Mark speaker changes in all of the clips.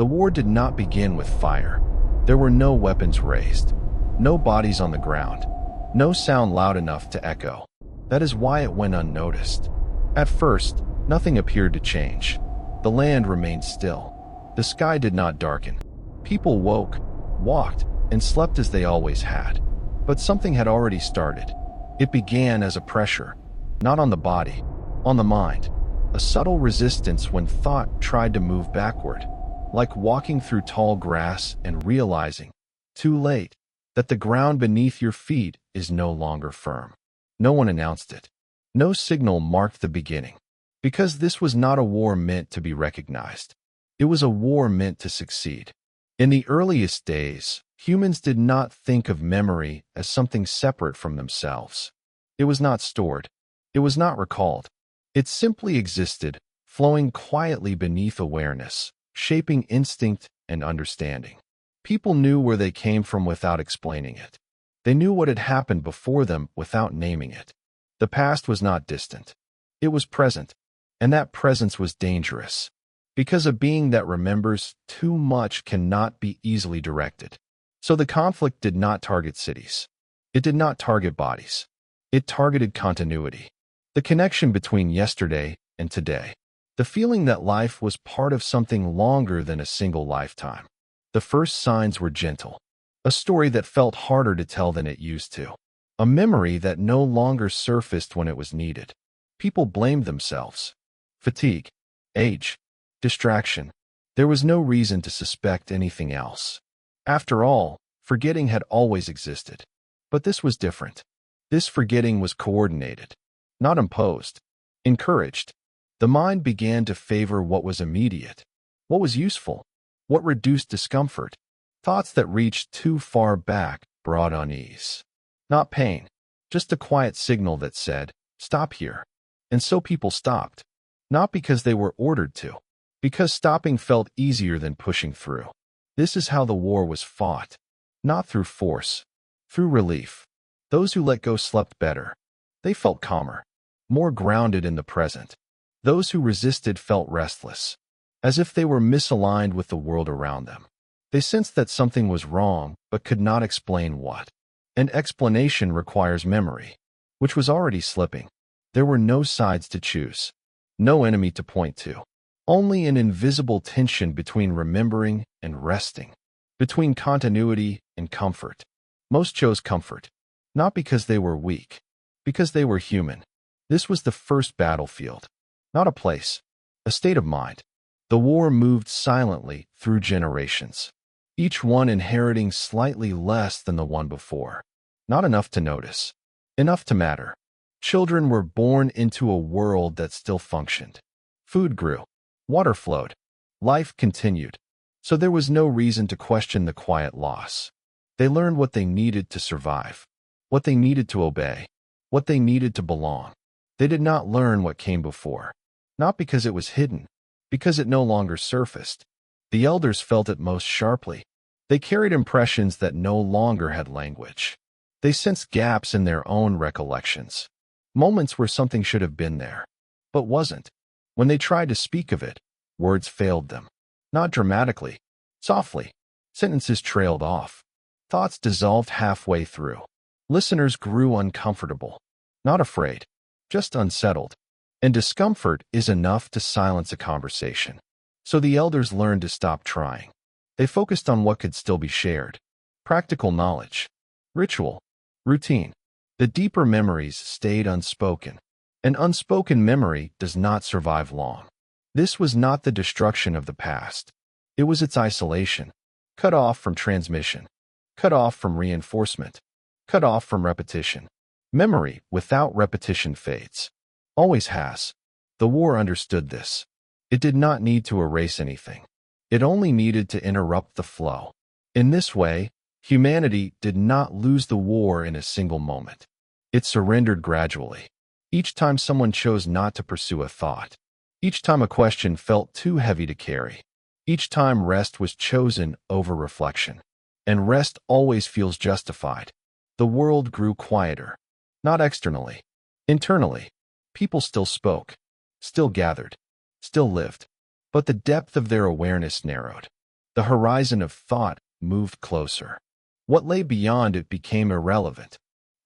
Speaker 1: The war did not begin with fire. There were no weapons raised, no bodies on the ground, no sound loud enough to echo. That is why it went unnoticed. At first, nothing appeared to change. The land remained still. The sky did not darken. People woke, walked, and slept as they always had. But something had already started. It began as a pressure, not on the body, on the mind. A subtle resistance when thought tried to move backward, like walking through tall grass and realizing, too late, that the ground beneath your feet is no longer firm. No one announced it. No signal marked the beginning. Because this was not a war meant to be recognized. It was a war meant to succeed. In the earliest days, humans did not think of memory as something separate from themselves. It was not stored. It was not recalled. It simply existed, flowing quietly beneath awareness, shaping instinct and understanding. People knew where they came from without explaining it. They knew what had happened before them without naming it. The past was not distant. It was present, and that presence was dangerous, because a being that remembers too much cannot be easily directed. So the conflict did not target cities. It did not target bodies. It targeted continuity. The connection between yesterday and today. The feeling that life was part of something longer than a single lifetime. The first signs were gentle. A story that felt harder to tell than it used to. A memory that no longer surfaced when it was needed. People blamed themselves. Fatigue, age, distraction. There was no reason to suspect anything else. After all, forgetting had always existed. But this was different. This forgetting was coordinated, not imposed, encouraged. The mind began to favor what was immediate, what was useful, what reduced discomfort. Thoughts that reached too far back brought unease. Not pain, just a quiet signal that said, stop here. And so people stopped. Not because they were ordered to, because stopping felt easier than pushing through. This is how the war was fought. Not through force, through relief. Those who let go slept better. They felt calmer, more grounded in the present. Those who resisted felt restless, as if they were misaligned with the world around them. They sensed that something was wrong, but could not explain what. An explanation requires memory, which was already slipping. There were no sides to choose, no enemy to point to, only an invisible tension between remembering and resting, between continuity and comfort. Most chose comfort, not because they were weak, because they were human. This was the first battlefield, not a place, a state of mind. The war moved silently through generations, each one inheriting slightly less than the one before. Not enough to notice, enough to matter. Children were born into a world that still functioned. Food grew, water flowed, life continued. So there was no reason to question the quiet loss. They learned what they needed to survive, what they needed to obey, what they needed to belong. They did not learn what came before, not because it was hidden, because it no longer surfaced. The elders felt it most sharply. They carried impressions that no longer had language. They sensed gaps in their own recollections, moments where something should have been there, but wasn't. When they tried to speak of it, words failed them. Not dramatically, softly. Sentences trailed off. Thoughts dissolved halfway through. Listeners grew uncomfortable, not afraid, just unsettled. And discomfort is enough to silence a conversation. So the elders learned to stop trying. They focused on what could still be shared. Practical knowledge, ritual, routine. The deeper memories stayed unspoken. An unspoken memory does not survive long. This was not the destruction of the past. It was its isolation, cut off from transmission, cut off from reinforcement, cut off from repetition. Memory without repetition fades. Always has. The war understood this. It did not need to erase anything. It only needed to interrupt the flow. In this way, humanity did not lose the war in a single moment. It surrendered gradually. Each time someone chose not to pursue a thought. Each time a question felt too heavy to carry. Each time rest was chosen over reflection. And rest always feels justified. The world grew quieter. Not externally. Internally. People still spoke, still gathered, still lived. But the depth of their awareness narrowed. The horizon of thought moved closer. What lay beyond it became irrelevant,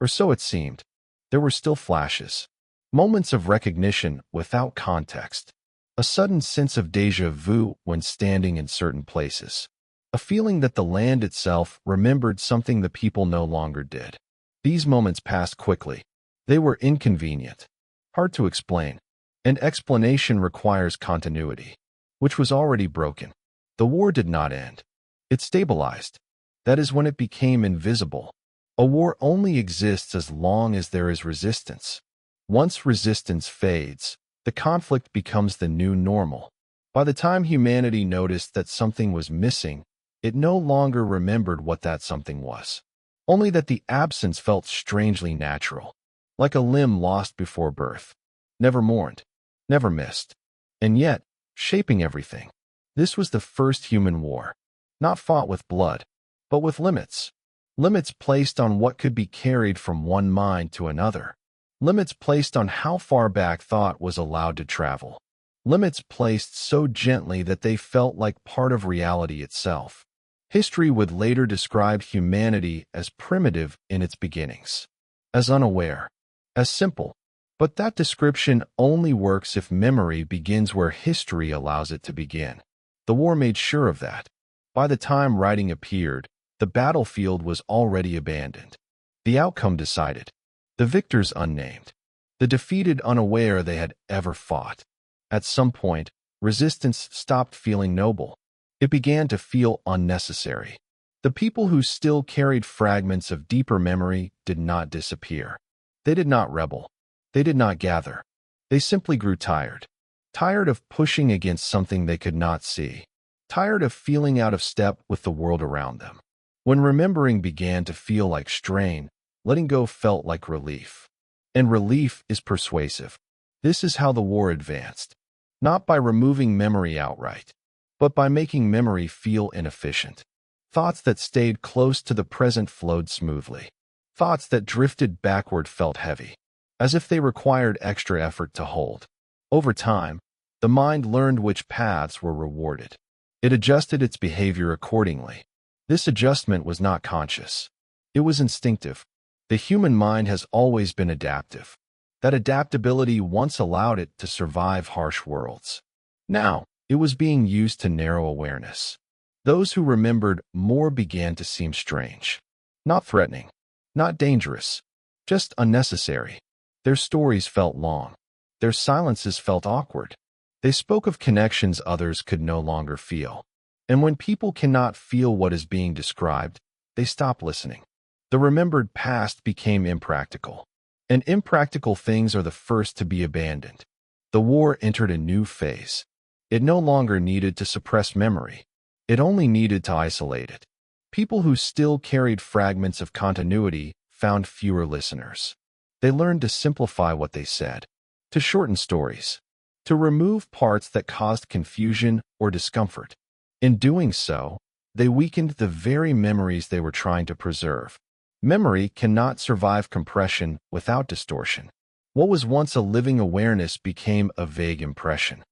Speaker 1: or so it seemed. There were still flashes, moments of recognition without context, a sudden sense of déjà vu when standing in certain places, a feeling that the land itself remembered something the people no longer did. These moments passed quickly. They were inconvenient, hard to explain, and explanation requires continuity, which was already broken. The war did not end. It stabilized. That is when it became invisible. A war only exists as long as there is resistance. Once resistance fades, the conflict becomes the new normal. By the time humanity noticed that something was missing, it no longer remembered what that something was. Only that the absence felt strangely natural, like a limb lost before birth. Never mourned, never missed, and yet, shaping everything. This was the first human war, not fought with blood, but with limits. Limits placed on what could be carried from one mind to another. Limits placed on how far back thought was allowed to travel. Limits placed so gently that they felt like part of reality itself. History would later describe humanity as primitive in its beginnings, as unaware, as simple. But that description only works if memory begins where history allows it to begin. The war made sure of that. By the time writing appeared, the battlefield was already abandoned. The outcome decided. The victors unnamed. The defeated unaware they had ever fought. At some point, resistance stopped feeling noble. It began to feel unnecessary. The people who still carried fragments of deeper memory did not disappear. They did not rebel. They did not gather. They simply grew tired. Tired of pushing against something they could not see. Tired of feeling out of step with the world around them. When remembering began to feel like strain, letting go felt like relief. And relief is persuasive. This is how the war advanced. Not by removing memory outright, but by making memory feel inefficient. Thoughts that stayed close to the present flowed smoothly. Thoughts that drifted backward felt heavy, as if they required extra effort to hold. Over time, the mind learned which paths were rewarded. It adjusted its behavior accordingly. This adjustment was not conscious. It was instinctive. The human mind has always been adaptive. That adaptability once allowed it to survive harsh worlds. Now, it was being used to narrow awareness. Those who remembered more began to seem strange. Not threatening, not dangerous, just unnecessary. Their stories felt long. Their silences felt awkward. They spoke of connections others could no longer feel. And when people cannot feel what is being described, they stop listening. The remembered past became impractical. And impractical things are the first to be abandoned. The war entered a new phase. It no longer needed to suppress memory. It only needed to isolate it. People who still carried fragments of continuity found fewer listeners. They learned to simplify what they said, to shorten stories, to remove parts that caused confusion or discomfort. In doing so, they weakened the very memories they were trying to preserve. Memory cannot survive compression without distortion. What was once a living awareness became a vague impression.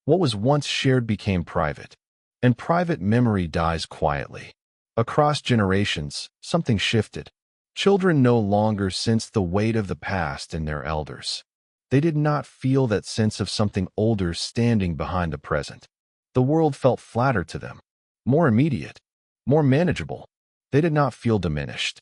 Speaker 1: What was once shared became private. And private memory dies quietly. Across generations, something shifted. Children no longer sensed the weight of the past in their elders. They did not feel that sense of something older standing behind the present. The world felt flatter to them, more immediate, more manageable. They did not feel diminished.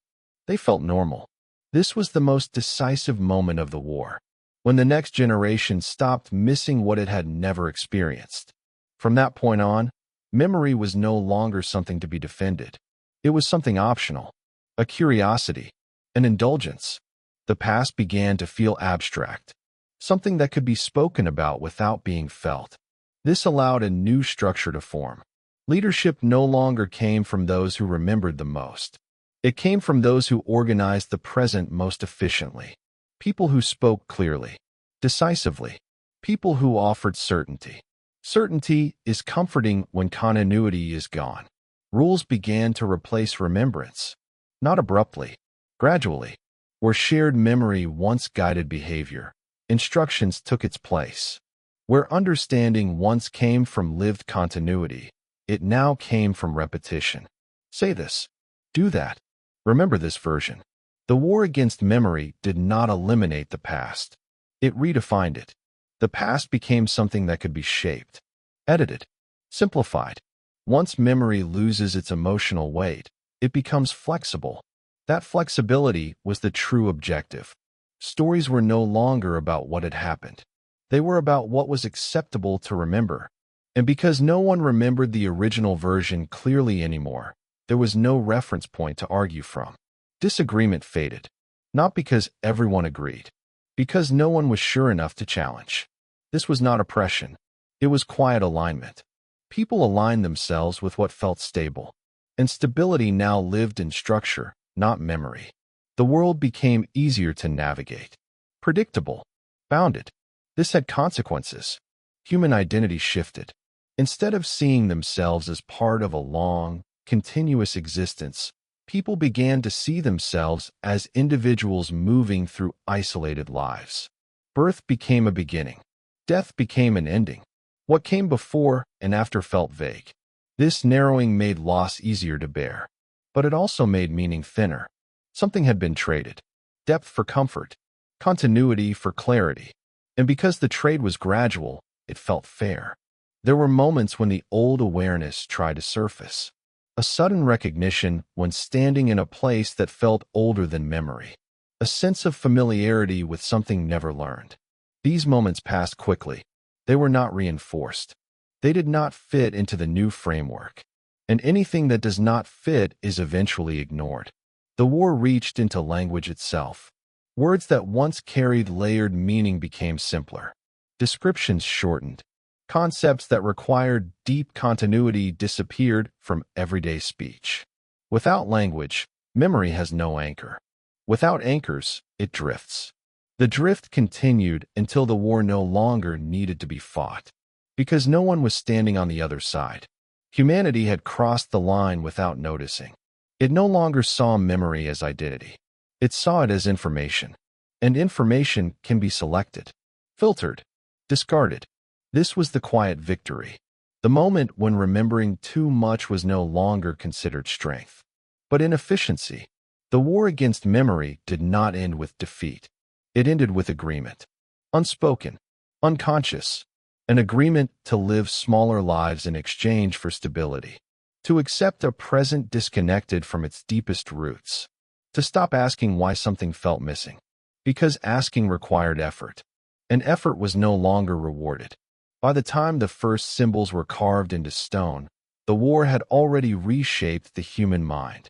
Speaker 1: They felt normal. This was the most decisive moment of the war, when the next generation stopped missing what it had never experienced. From that point on, memory was no longer something to be defended. It was something optional, a curiosity, an indulgence. The past began to feel abstract, something that could be spoken about without being felt. This allowed a new structure to form. Leadership no longer came from those who remembered the most. It came from those who organized the present most efficiently. People who spoke clearly, decisively. People who offered certainty. Certainty is comforting when continuity is gone. Rules began to replace remembrance. Not abruptly, gradually. Where shared memory once guided behavior, instructions took its place. Where understanding once came from lived continuity, It now came from repetition. Say this. Do that. Remember this version. The war against memory did not eliminate the past. It redefined it. The past became something that could be shaped, edited, simplified. Once memory loses its emotional weight, it becomes flexible. That flexibility was the true objective. Stories were no longer about what had happened. They were about what was acceptable to remember. And because no one remembered the original version clearly anymore, there was no reference point to argue from. Disagreement faded, not because everyone agreed, because no one was sure enough to challenge. This was not oppression. It was quiet alignment. People aligned themselves with what felt stable, and stability now lived in structure, not memory. The world became easier to navigate, predictable, bounded. This had consequences. Human identity shifted. Instead of seeing themselves as part of a long, continuous existence, people began to see themselves as individuals moving through isolated lives. Birth became a beginning. Death became an ending. What came before and after felt vague. This narrowing made loss easier to bear, but it also made meaning thinner. Something had been traded. Depth for comfort, continuity for clarity. And because the trade was gradual, it felt fair. There were moments when the old awareness tried to surface. A sudden recognition when standing in a place that felt older than memory. A sense of familiarity with something never learned. These moments passed quickly. They were not reinforced. They did not fit into the new framework. And anything that does not fit is eventually ignored. The war reached into language itself. Words that once carried layered meaning became simpler. Descriptions shortened. Concepts that required deep continuity disappeared from everyday speech. Without language, memory has no anchor. Without anchors, it drifts. The drift continued until the war no longer needed to be fought, because no one was standing on the other side. Humanity had crossed the line without noticing. It no longer saw memory as identity. It saw it as information. And information can be selected, filtered, discarded. This was the quiet victory. The moment when remembering too much was no longer considered strength, but inefficiency. The war against memory did not end with defeat. It ended with agreement. Unspoken, unconscious. An agreement to live smaller lives in exchange for stability. To accept a present disconnected from its deepest roots. To stop asking why something felt missing. Because asking required effort. And effort was no longer rewarded. By the time the first symbols were carved into stone, the war had already reshaped the human mind.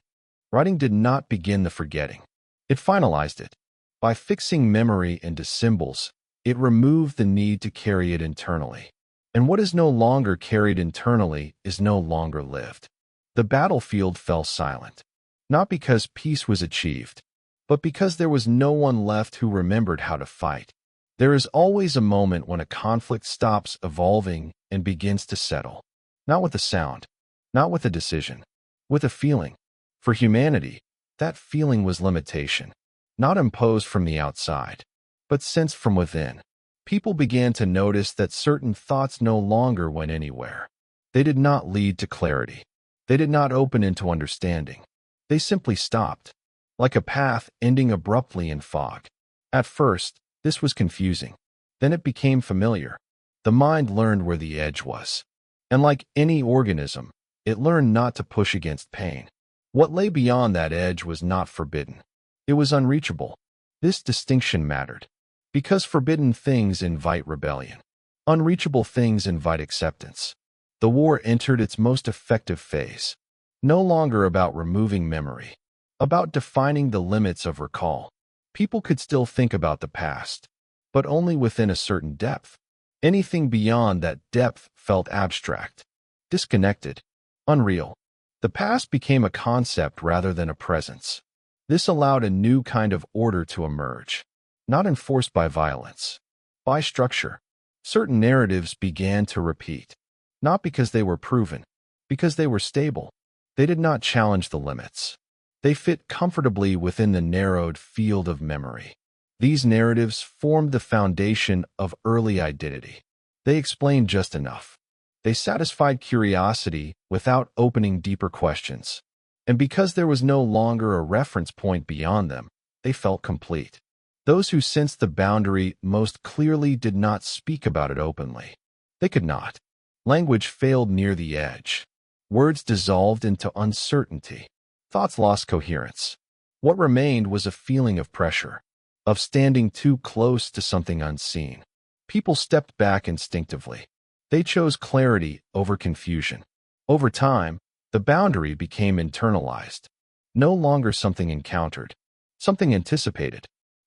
Speaker 1: Writing did not begin the forgetting. It finalized it. By fixing memory into symbols, it removed the need to carry it internally. And what is no longer carried internally is no longer lived. The battlefield fell silent. Not because peace was achieved, but because there was no one left who remembered how to fight. There is always a moment when a conflict stops evolving and begins to settle. Not with a sound, not with a decision, with a feeling. For humanity, that feeling was limitation, not imposed from the outside, but sensed from within. People began to notice that certain thoughts no longer went anywhere. They did not lead to clarity. They did not open into understanding. They simply stopped, like a path ending abruptly in fog. At first, this was confusing. Then it became familiar. The mind learned where the edge was. And like any organism, it learned not to push against pain. What lay beyond that edge was not forbidden. It was unreachable. This distinction mattered. Because forbidden things invite rebellion. Unreachable things invite acceptance. The war entered its most effective phase. No longer about removing memory. About defining the limits of recall. People could still think about the past, but only within a certain depth. Anything beyond that depth felt abstract, disconnected, unreal. The past became a concept rather than a presence. This allowed a new kind of order to emerge, not enforced by violence, by structure. Certain narratives began to repeat, not because they were proven, because they were stable. They did not challenge the limits. They fit comfortably within the narrowed field of memory. These narratives formed the foundation of early identity. They explained just enough. They satisfied curiosity without opening deeper questions. And because there was no longer a reference point beyond them, they felt complete. Those who sensed the boundary most clearly did not speak about it openly. They could not. Language failed near the edge. Words dissolved into uncertainty. Thoughts lost coherence. What remained was a feeling of pressure, of standing too close to something unseen. People stepped back instinctively. They chose clarity over confusion. Over time, the boundary became internalized. No longer something encountered, something anticipated.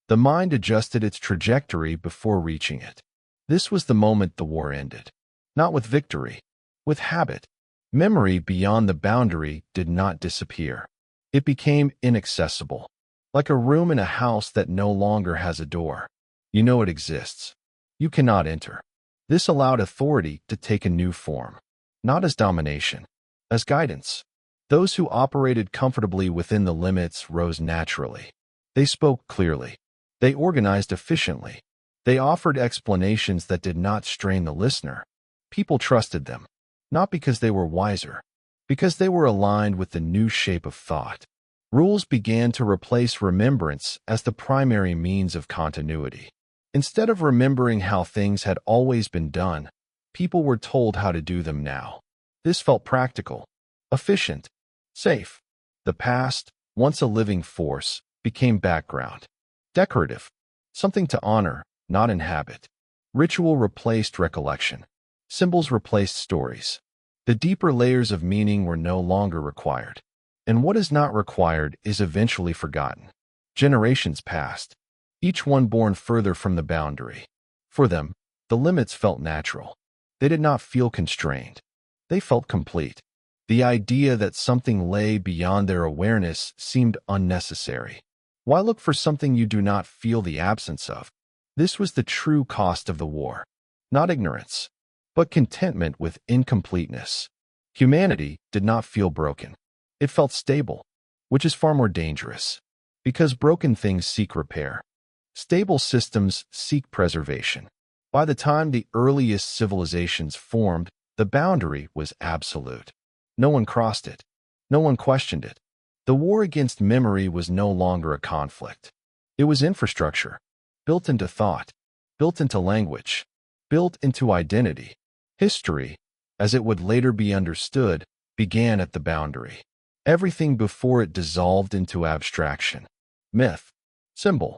Speaker 1: The mind adjusted its trajectory before reaching it. This was the moment the war ended. Not with victory, with habit. Memory beyond the boundary did not disappear. It became inaccessible, like a room in a house that no longer has a door. You know it exists. You cannot enter. This allowed authority to take a new form, not as domination, as guidance. Those who operated comfortably within the limits rose naturally. They spoke clearly. They organized efficiently. They offered explanations that did not strain the listener. People trusted them, not because they were wiser, because they were aligned with the new shape of thought. Rules began to replace remembrance as the primary means of continuity. Instead of remembering how things had always been done, people were told how to do them now. This felt practical, efficient, safe. The past, once a living force, became background. Decorative, something to honor, not inhabit. Ritual replaced recollection. Symbols replaced stories. The deeper layers of meaning were no longer required. And what is not required is eventually forgotten. Generations passed, each one born further from the boundary. For them, the limits felt natural. They did not feel constrained. They felt complete. The idea that something lay beyond their awareness seemed unnecessary. Why look for something you do not feel the absence of? This was the true cost of the war. Not ignorance, but contentment with incompleteness. Humanity did not feel broken. It felt stable, which is far more dangerous, because broken things seek repair. Stable systems seek preservation. By the time the earliest civilizations formed, the boundary was absolute. No one crossed it. No one questioned it. The war against memory was no longer a conflict. It was infrastructure, built into thought, built into language, built into identity. History, as it would later be understood, began at the boundary. Everything before it dissolved into abstraction. Myth, symbol,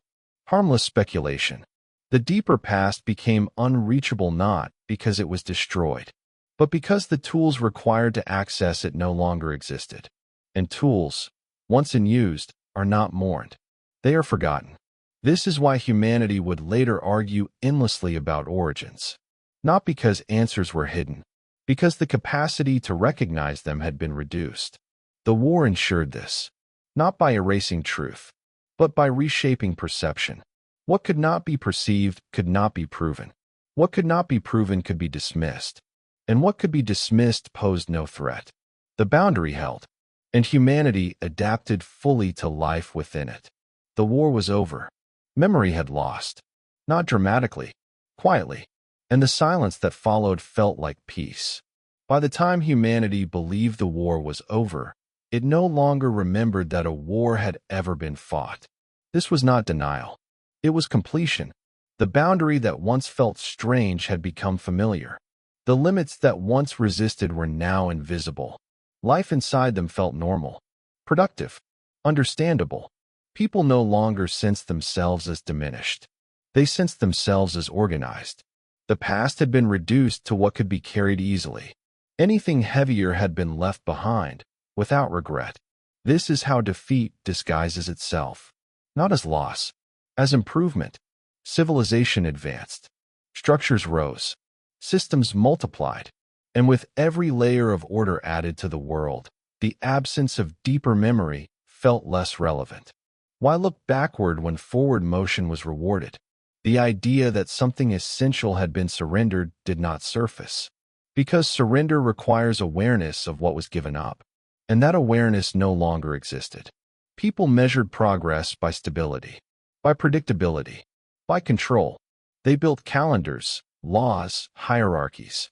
Speaker 1: harmless speculation. The deeper past became unreachable not because it was destroyed, but because the tools required to access it no longer existed. And tools, once in used, are not mourned. They are forgotten. This is why humanity would later argue endlessly about origins. Not because answers were hidden, because the capacity to recognize them had been reduced. The war ensured this, not by erasing truth, but by reshaping perception. What could not be perceived could not be proven. What could not be proven could be dismissed. And what could be dismissed posed no threat. The boundary held, and humanity adapted fully to life within it. The war was over. Memory had lost, not dramatically, quietly, and the silence that followed felt like peace. By the time humanity believed the war was over, it no longer remembered that a war had ever been fought. This was not denial. It was completion. The boundary that once felt strange had become familiar. The limits that once resisted were now invisible. Life inside them felt normal, productive, understandable. People no longer sensed themselves as diminished. They sensed themselves as organized. The past had been reduced to what could be carried easily. Anything heavier had been left behind, without regret. This is how defeat disguises itself. Not as loss, as improvement. Civilization advanced. Structures rose. Systems multiplied. And with every layer of order added to the world, the absence of deeper memory felt less relevant. Why look backward when forward motion was rewarded? The idea that something essential had been surrendered did not surface. Because surrender requires awareness of what was given up. And that awareness no longer existed. People measured progress by stability, by predictability, by control. They built calendars, laws, hierarchies.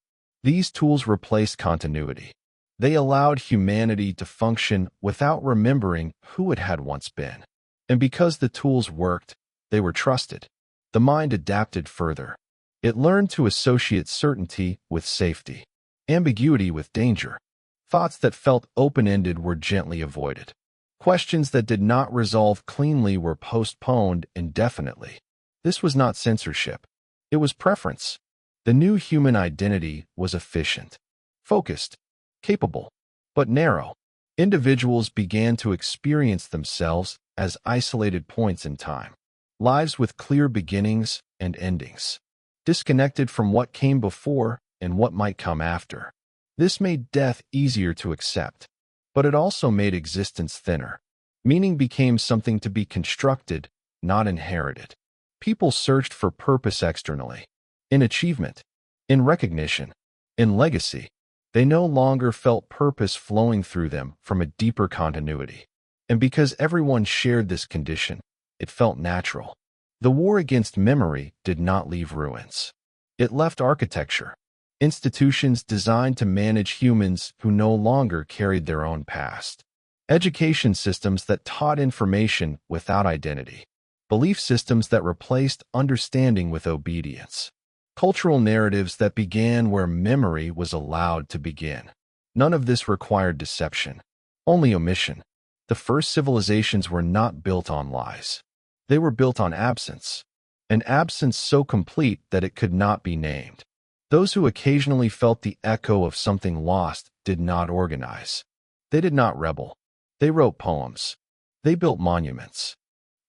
Speaker 1: These tools replaced continuity. They allowed humanity to function without remembering who it had once been. And because the tools worked, they were trusted. The mind adapted further. It learned to associate certainty with safety, ambiguity with danger. Thoughts that felt open-ended were gently avoided. Questions that did not resolve cleanly were postponed indefinitely. This was not censorship. It was preference. The new human identity was efficient, focused, capable, but narrow. Individuals began to experience themselves as isolated points in time, lives with clear beginnings and endings, disconnected from what came before and what might come after. This made death easier to accept, but it also made existence thinner. Meaning became something to be constructed, not inherited. People searched for purpose externally, in achievement, in recognition, in legacy. They no longer felt purpose flowing through them from a deeper continuity. And because everyone shared this condition, it felt natural. The war against memory did not leave ruins. It left architecture, institutions designed to manage humans who no longer carried their own past, education systems that taught information without identity, belief systems that replaced understanding with obedience, cultural narratives that began where memory was allowed to begin. None of this required deception, only omission. The first civilizations were not built on lies. They were built on absence, an absence so complete that it could not be named. Those who occasionally felt the echo of something lost did not organize. They did not rebel. They wrote poems. They built monuments.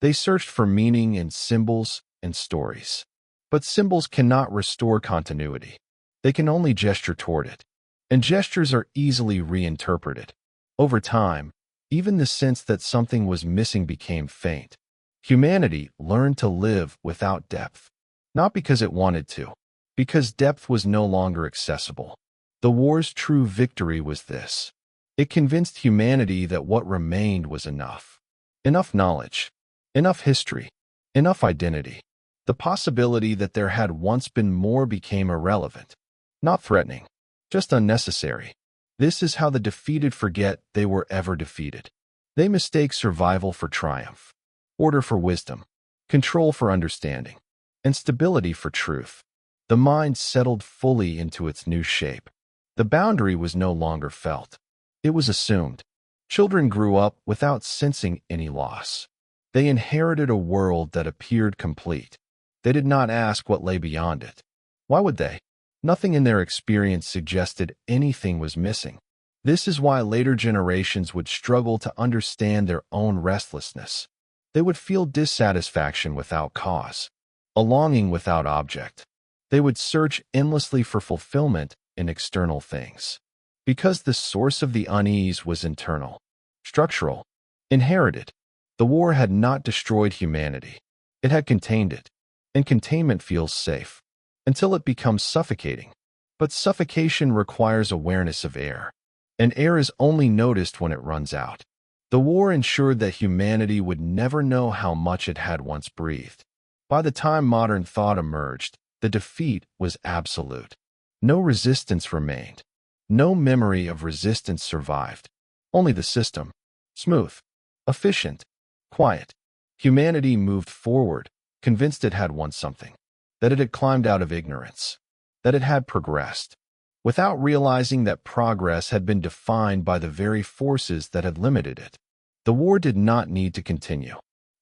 Speaker 1: They searched for meaning in symbols and stories. But symbols cannot restore continuity. They can only gesture toward it. And gestures are easily reinterpreted. Over time, even the sense that something was missing became faint. Humanity learned to live without depth, not because it wanted to, because depth was no longer accessible. The war's true victory was this. It convinced humanity that what remained was enough. Enough knowledge, enough history, enough identity. The possibility that there had once been more became irrelevant, not threatening, just unnecessary. This is how the defeated forget they were ever defeated. They mistake survival for triumph, order for wisdom, control for understanding, and stability for truth. The mind settled fully into its new shape. The boundary was no longer felt. It was assumed. Children grew up without sensing any loss. They inherited a world that appeared complete. They did not ask what lay beyond it. Why would they? Nothing in their experience suggested anything was missing. This is why later generations would struggle to understand their own restlessness. They would feel dissatisfaction without cause, a longing without object. They would search endlessly for fulfillment in external things. Because the source of the unease was internal, structural, inherited. The war had not destroyed humanity. It had contained it. And containment feels safe, until it becomes suffocating. But suffocation requires awareness of air, and air is only noticed when it runs out. The war ensured that humanity would never know how much it had once breathed. By the time modern thought emerged, the defeat was absolute. No resistance remained. No memory of resistance survived. Only the system. Smooth, efficient, quiet. Humanity moved forward, convinced it had won something, that it had climbed out of ignorance, that it had progressed, without realizing that progress had been defined by the very forces that had limited it. The war did not need to continue.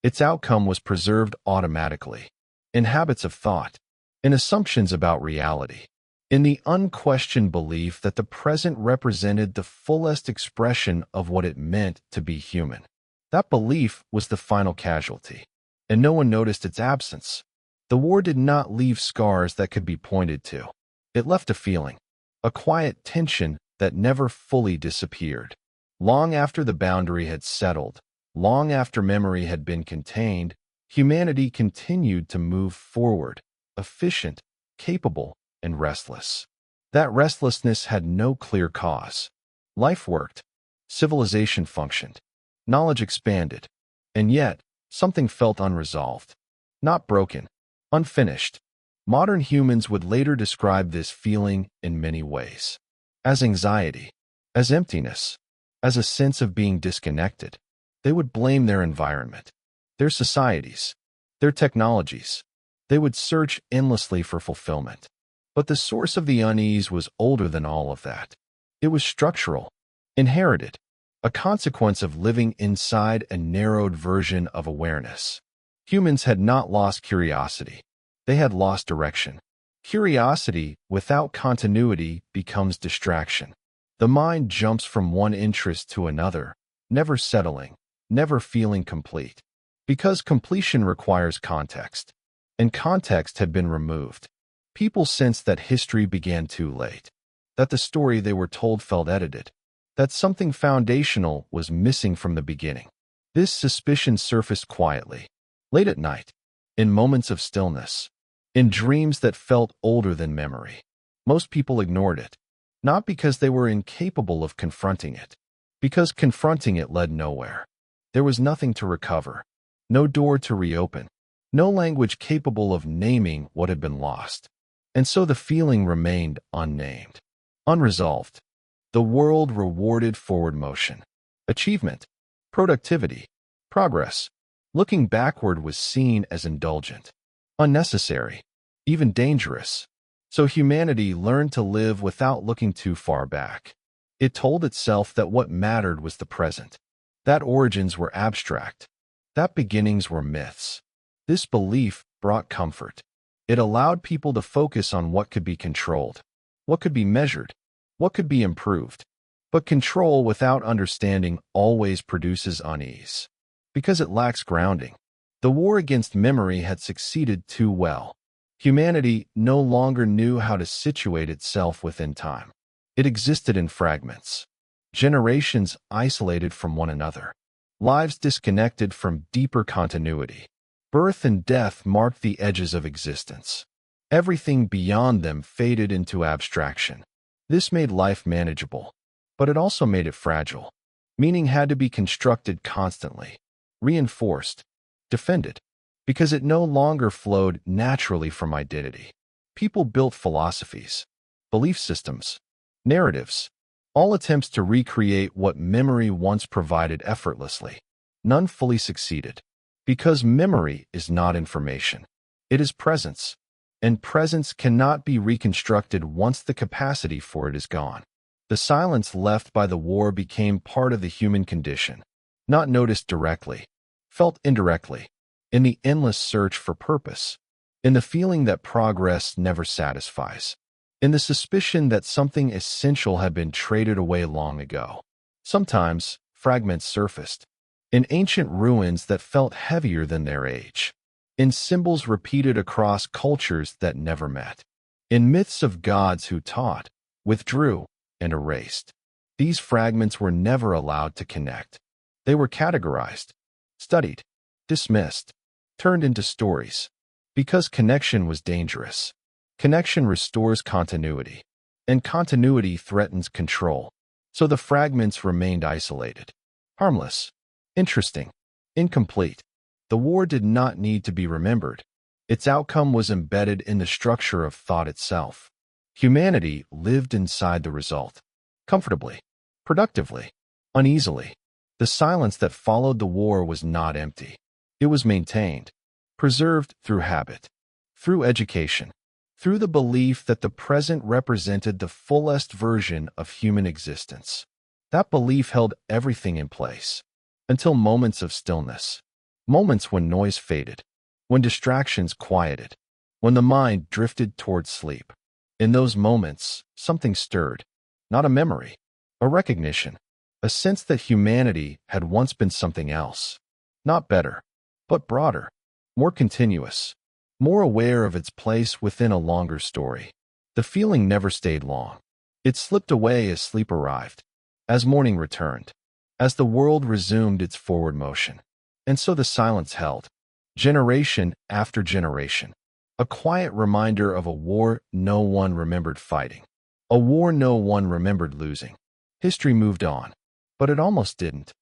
Speaker 1: Its outcome was preserved automatically, in habits of thought, in assumptions about reality, in the unquestioned belief that the present represented the fullest expression of what it meant to be human. That belief was the final casualty, and no one noticed its absence. The war did not leave scars that could be pointed to. It left a feeling, a quiet tension that never fully disappeared. Long after the boundary had settled, long after memory had been contained, humanity continued to move forward, efficient, capable, and restless. That restlessness had no clear cause. Life worked. Civilization functioned. Knowledge expanded. And yet, something felt unresolved. Not broken. Unfinished. Modern humans would later describe this feeling in many ways. As anxiety, as emptiness, as a sense of being disconnected. They would blame their environment, their societies, their technologies. They would search endlessly for fulfillment. But the source of the unease was older than all of that. It was structural, inherited, a consequence of living inside a narrowed version of awareness. Humans had not lost curiosity. They had lost direction. Curiosity without continuity becomes distraction. The mind jumps from one interest to another, never settling, never feeling complete. Because completion requires context, and context had been removed. People sensed that history began too late, that the story they were told felt edited, that something foundational was missing from the beginning. This suspicion surfaced quietly, late at night, in moments of stillness, in dreams that felt older than memory. Most people ignored it, not because they were incapable of confronting it, because confronting it led nowhere. There was nothing to recover, no door to reopen, no language capable of naming what had been lost. And so the feeling remained unnamed, unresolved. The world rewarded forward motion, achievement, productivity, progress. Looking backward was seen as indulgent, unnecessary, even dangerous. So humanity learned to live without looking too far back. It told itself that what mattered was the present, that origins were abstract, that beginnings were myths. This belief brought comfort. It allowed people to focus on what could be controlled, what could be measured, what could be improved. But control without understanding always produces unease, because it lacks grounding. The war against memory had succeeded too well. Humanity no longer knew how to situate itself within time. It existed in fragments, generations isolated from one another, lives disconnected from deeper continuity. Birth and death marked the edges of existence. Everything beyond them faded into abstraction. This made life manageable, but it also made it fragile. Meaning had to be constructed constantly, reinforced, defended, because it no longer flowed naturally from identity. People built philosophies, belief systems, narratives, all attempts to recreate what memory once provided effortlessly. None fully succeeded. Because memory is not information. It is presence, and presence cannot be reconstructed once the capacity for it is gone. The silence left by the war became part of the human condition, not noticed directly, felt indirectly, in the endless search for purpose, in the feeling that progress never satisfies, in the suspicion that something essential had been traded away long ago. Sometimes, fragments surfaced, in ancient ruins that felt heavier than their age, in symbols repeated across cultures that never met, in myths of gods who taught, withdrew, and erased. These fragments were never allowed to connect. They were categorized, studied, dismissed, turned into stories, because connection was dangerous. Connection restores continuity, and continuity threatens control. So the fragments remained isolated, harmless, interesting, incomplete. The war did not need to be remembered. Its outcome was embedded in the structure of thought itself. Humanity lived inside the result, comfortably, productively, uneasily. The silence that followed the war was not empty. It was maintained, preserved through habit, through education, through the belief that the present represented the fullest version of human existence. That belief held everything in place, until moments of stillness, moments when noise faded, when distractions quieted, when the mind drifted toward sleep. In those moments, something stirred, not a memory, a recognition, a sense that humanity had once been something else, not better, but broader, more continuous, more aware of its place within a longer story. The feeling never stayed long. It slipped away as sleep arrived, as morning returned, as the world resumed its forward motion. And so the silence held, generation after generation, a quiet reminder of a war no one remembered fighting, a war no one remembered losing. History moved on, but it almost didn't.